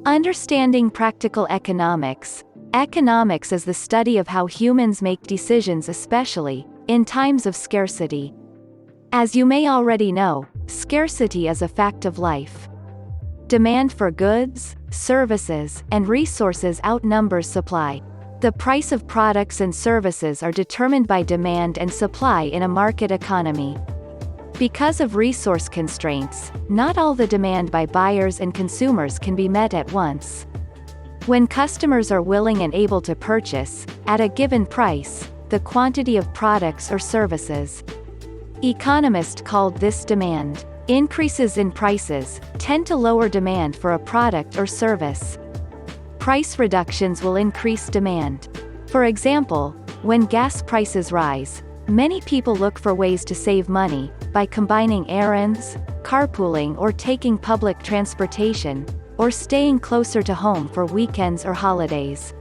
Understanding practical economics. Economics is the study of how humans make decisions, especially in times of scarcity. As you may already know, scarcity is a fact of life. Demand for goods, services, and resources outnumbers supply. The price of products and services are determined by demand and supply in a market economy. Because of resource constraints, not all the demand by buyers and consumers can be met at once. When customers are willing and able to purchase, at a given price, the quantity of products or services. Economists called this demand. Increases in prices tend to lower demand for a product or service. Price reductions will increase demand. For example, when gas prices rise, many people look for ways to save money, by combining errands, carpooling or taking public transportation, or staying closer to home for weekends or holidays.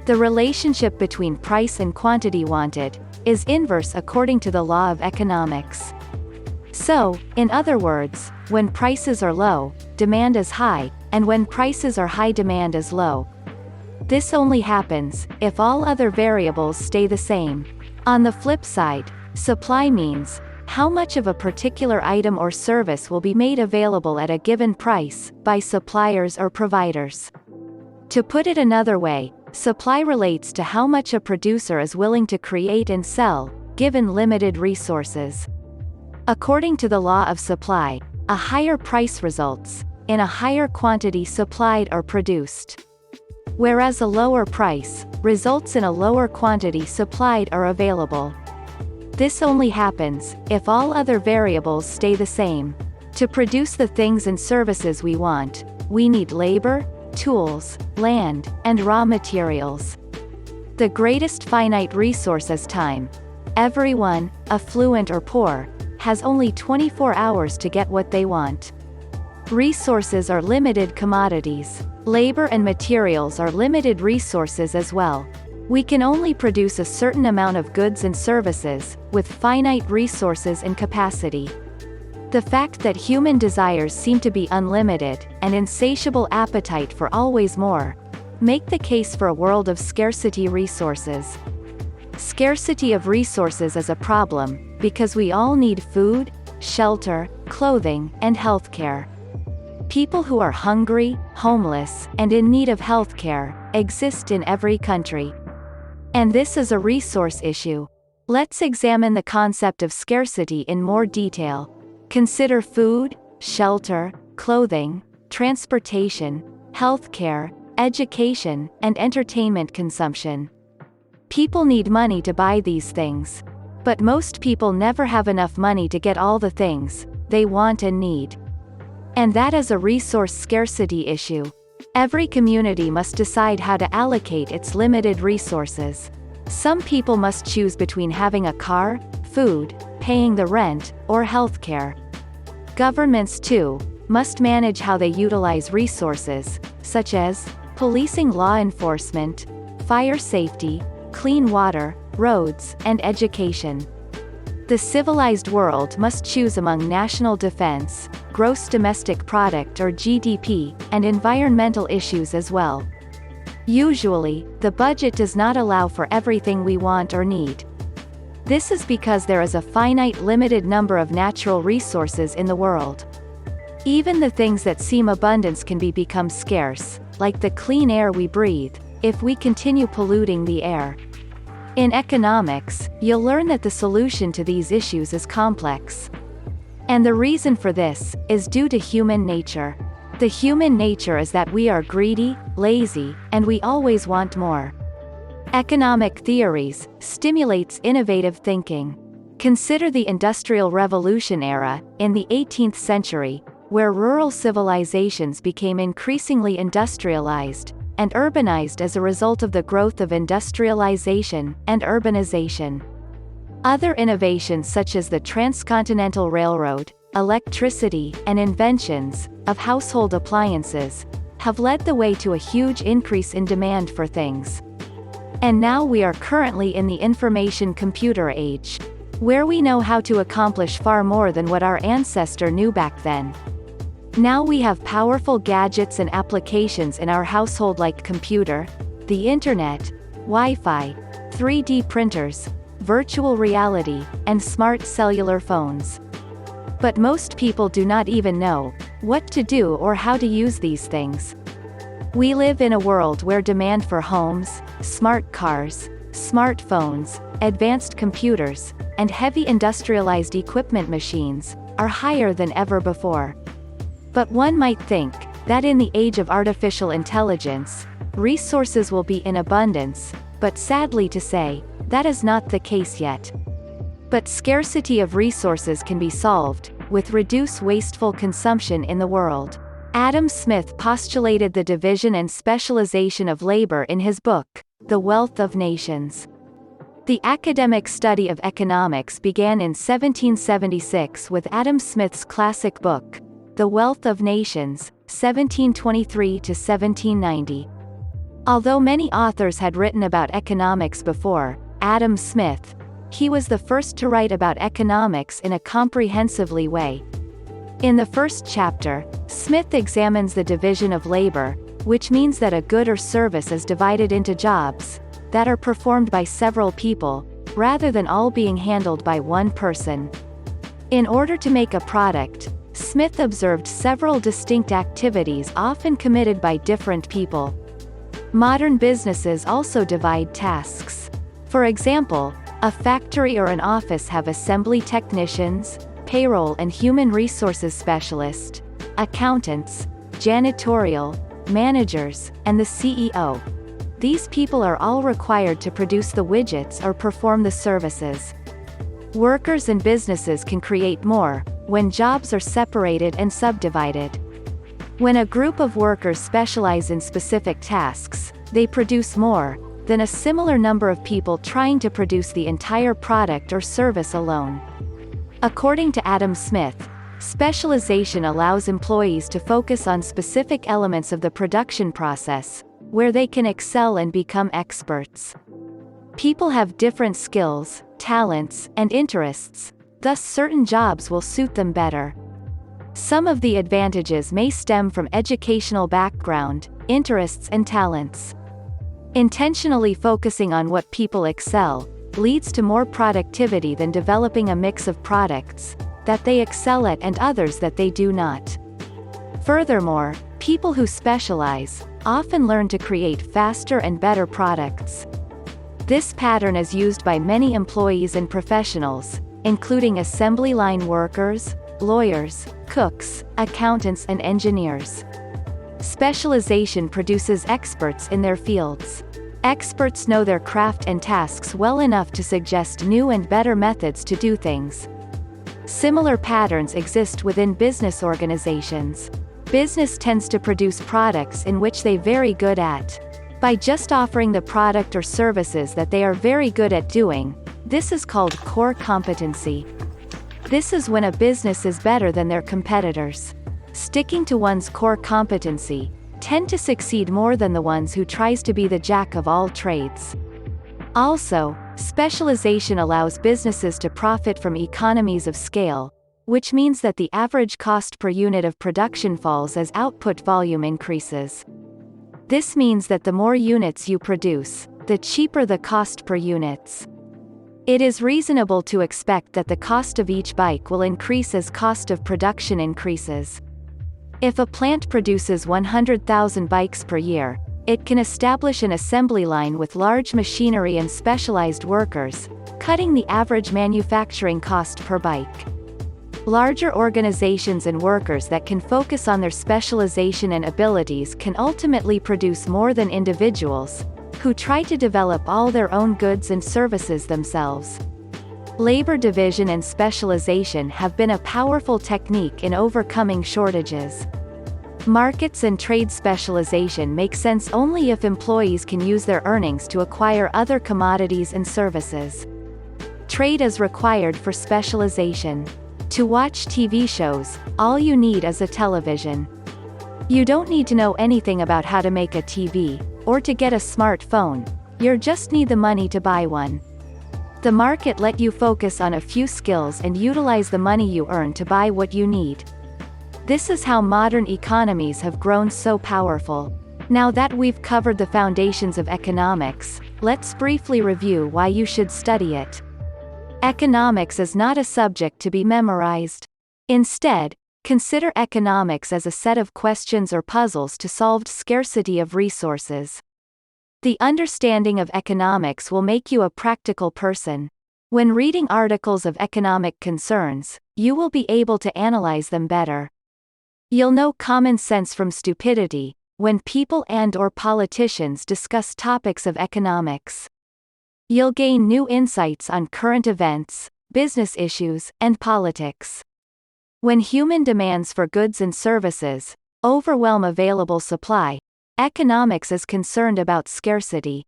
The relationship between price and quantity wanted is inverse according to the law of economics. So, in other words, when prices are low, demand is high, and when prices are high, demand is low. This only happens if all other variables stay the same. On the flip side, supply means how much of a particular item or service will be made available at a given price by suppliers or providers. To put it another way, supply relates to how much a producer is willing to create and sell, given limited resources. According to the law of supply, a higher price results in a higher quantity supplied or produced, whereas a lower price results in a lower quantity supplied or available. This only happens if all other variables stay the same. To produce the things and services we want, we need labor, tools, land, and raw materials. The greatest finite resource is time. Everyone, affluent or poor, has only 24 hours to get what they want. Resources are limited commodities. Labor and materials are limited resources as well. We can only produce a certain amount of goods and services, with finite resources and capacity. The fact that human desires seem to be unlimited, and insatiable appetite for always more, make the case for a world of scarcity resources. Scarcity of resources is a problem, because we all need food, shelter, clothing, and healthcare. People who are hungry, homeless, and in need of healthcare exist in every country. And this is a resource issue. Let's examine the concept of scarcity in more detail. Consider food, shelter, clothing, transportation, healthcare, education, and entertainment consumption. People need money to buy these things. But most people never have enough money to get all the things they want and need. And that is a resource scarcity issue. Every community must decide how to allocate its limited resources. Some people must choose between having a car, food, paying the rent, or healthcare. Governments, too, must manage how they utilize resources, such as policing, law enforcement, fire safety, clean water, roads, and education. The civilized world must choose among national defense, gross domestic product or GDP, and environmental issues as well. Usually, the budget does not allow for everything we want or need. This is because there is a finite limited number of natural resources in the world. Even the things that seem abundant can become scarce, like the clean air we breathe, if we continue polluting the air. In economics, you'll learn that the solution to these issues is complex. And the reason for this is due to human nature. The human nature is that we are greedy, lazy, and we always want more. Economic theories stimulates innovative thinking. Consider the Industrial Revolution era, in the 18th century, where rural civilizations became increasingly industrialized and urbanized as a result of the growth of industrialization and urbanization. Other innovations such as the transcontinental railroad, electricity, and inventions of household appliances have led the way to a huge increase in demand for things. And now we are currently in the information computer age, where we know how to accomplish far more than what our ancestor knew back then. Now we have powerful gadgets and applications in our household like computer, the internet, Wi-Fi, 3D printers, virtual reality, and smart cellular phones. But most people do not even know what to do or how to use these things. We live in a world where demand for homes, smart cars, smartphones, advanced computers, and heavy industrialized equipment machines are higher than ever before. But one might think that in the age of artificial intelligence, resources will be in abundance, but sadly to say, that is not the case yet. But scarcity of resources can be solved with reduced wasteful consumption in the world. Adam Smith postulated the division and specialization of labor in his book, The Wealth of Nations. The academic study of economics began in 1776 with Adam Smith's classic book, The Wealth of Nations, 1723 to 1790. Although many authors had written about economics before Adam Smith, he was the first to write about economics in a comprehensively way. In the first chapter, Smith examines the division of labor, which means that a good or service is divided into jobs that are performed by several people, rather than all being handled by one person. In order to make a product, Smith observed several distinct activities often committed by different people. Modern businesses also divide tasks. For example, a factory or an office have assembly technicians, payroll and human resources specialists, accountants, janitorial, managers, and the CEO. These people are all required to produce the widgets or perform the services. Workers and businesses can create more when jobs are separated and subdivided. When a group of workers specialize in specific tasks, they produce more than a similar number of people trying to produce the entire product or service alone. According to Adam Smith, specialization allows employees to focus on specific elements of the production process, where they can excel and become experts. People have different skills, talents, and interests, thus certain jobs will suit them better. Some of the advantages may stem from educational background, interests and talents. Intentionally focusing on what people excel leads to more productivity than developing a mix of products that they excel at and others that they do not. Furthermore, people who specialize often learn to create faster and better products. This pattern is used by many employees and professionals, including assembly line workers, lawyers, cooks, accountants and engineers. Specialization produces experts in their fields. Experts know their craft and tasks well enough to suggest new and better methods to do things. Similar patterns exist within business organizations. Business tends to produce products in which they're very good at. By just offering the product or services that they are very good at doing, this is called core competency. This is when a business is better than their competitors. Sticking to one's core competency tend to succeed more than the ones who tries to be the jack of all trades. Also, specialization allows businesses to profit from economies of scale, which means that the average cost per unit of production falls as output volume increases. This means that the more units you produce, the cheaper the cost per units. It is reasonable to expect that the cost of each bike will increase as cost of production increases. If a plant produces 100,000 bikes per year, it can establish an assembly line with large machinery and specialized workers, cutting the average manufacturing cost per bike. Larger organizations and workers that can focus on their specialization and abilities can ultimately produce more than individuals who try to develop all their own goods and services themselves. Labor division and specialization have been a powerful technique in overcoming shortages. Markets and trade specialization make sense only if employees can use their earnings to acquire other commodities and services. Trade is required for specialization. To watch TV shows, all you need is a television. You don't need to know anything about how to make a TV, or to get a smartphone. You just need the money to buy one. The market let you focus on a few skills and utilize the money you earn to buy what you need. This is how modern economies have grown so powerful. Now that we've covered the foundations of economics, let's briefly review why you should study it. Economics is not a subject to be memorized. Instead, consider economics as a set of questions or puzzles to solve scarcity of resources. The understanding of economics will make you a practical person. When reading articles of economic concerns, you will be able to analyze them better. You'll know common sense from stupidity when people and/or politicians discuss topics of economics. You'll gain new insights on current events, business issues, and politics. When human demands for goods and services overwhelm available supply, economics is concerned about scarcity.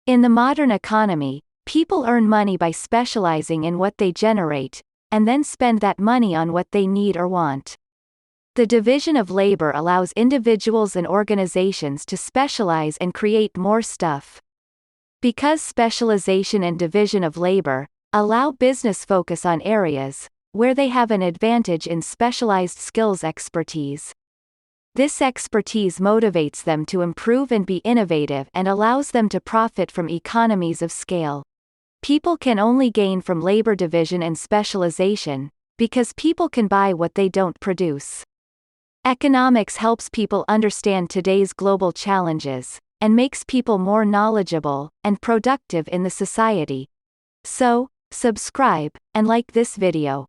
In the modern economy, people earn money by specializing in what they generate, and then spend that money on what they need or want. The division of labor allows individuals and organizations to specialize and create more stuff. Because specialization and division of labor allow business focus on areas where they have an advantage in specialized skills expertise. This expertise motivates them to improve and be innovative and allows them to profit from economies of scale. People can only gain from labor division and specialization because people can buy what they don't produce. Economics helps people understand today's global challenges, and makes people more knowledgeable and productive in the society. So, subscribe, and like this video.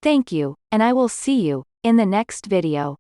Thank you, and I will see you in the next video.